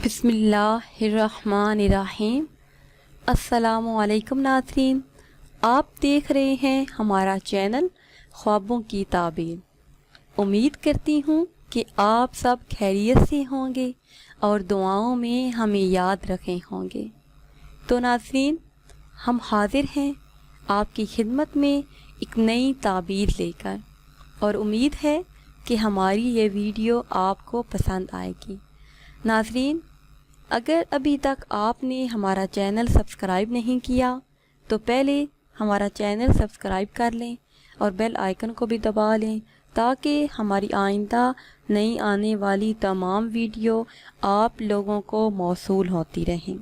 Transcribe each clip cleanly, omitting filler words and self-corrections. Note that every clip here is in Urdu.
بسم اللہ الرحمن الرحیم۔ السلام علیکم ناظرین، آپ دیکھ رہے ہیں ہمارا چینل خوابوں کی تعبیر۔ امید کرتی ہوں کہ آپ سب خیریت سے ہوں گے اور دعاؤں میں ہمیں یاد رکھے ہوں گے۔ تو ناظرین، ہم حاضر ہیں آپ کی خدمت میں ایک نئی تعبیر لے کر، اور امید ہے کہ ہماری یہ ویڈیو آپ کو پسند آئے گی۔ ناظرین، اگر ابھی تک آپ نے ہمارا چینل سبسکرائب نہیں کیا تو پہلے ہمارا چینل سبسکرائب کر لیں اور بیل آئیکن کو بھی دبا لیں تاکہ ہماری آئندہ نئی آنے والی تمام ویڈیو آپ لوگوں کو موصول ہوتی رہیں۔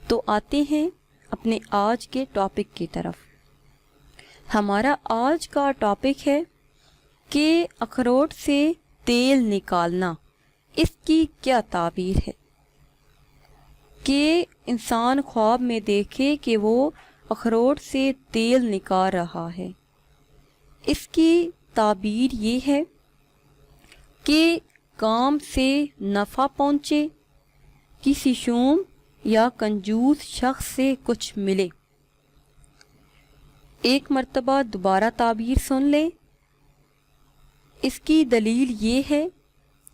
تو آتے ہیں اپنے آج کے ٹاپک کی طرف۔ ہمارا آج کا ٹاپک ہے کہ اخروٹ سے تیل نکالنا، اس کی کیا تعبیر ہے؟ کہ انسان خواب میں دیکھے کہ وہ اخروٹ سے تیل نکال رہا ہے۔ اس کی تعبیر یہ ہے کہ کام سے نفع پہنچے، کسی شوم یا کنجوس شخص سے کچھ ملے۔ ایک مرتبہ دوبارہ تعبیر سن لیں۔ اس کی دلیل یہ ہے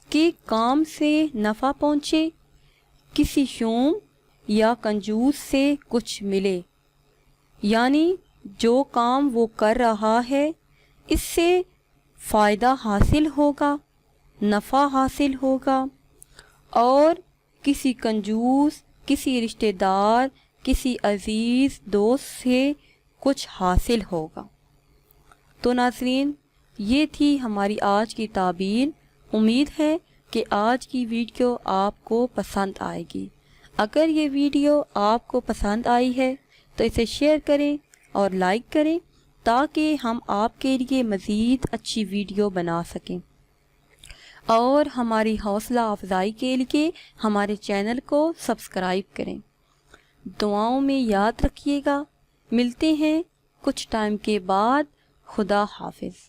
کہ کام سے نفع پہنچے، کسی شوم یا کنجوس سے کچھ ملے، یعنی جو کام وہ کر رہا ہے اس سے فائدہ حاصل ہوگا، نفع حاصل ہوگا، اور کسی کنجوس، کسی رشتہ دار، کسی عزیز دوست سے کچھ حاصل ہوگا۔ تو ناظرین، یہ تھی ہماری آج کی تعبیر۔ امید ہے کہ آج کی ویڈیو آپ کو پسند آئے گی۔ اگر یہ ویڈیو آپ کو پسند آئی ہے تو اسے شیئر کریں اور لائک کریں تاکہ ہم آپ کے لیے مزید اچھی ویڈیو بنا سکیں، اور ہماری حوصلہ افزائی کے لیے ہمارے چینل کو سبسکرائب کریں۔ دعاؤں میں یاد رکھیے گا۔ ملتے ہیں کچھ ٹائم کے بعد۔ خدا حافظ۔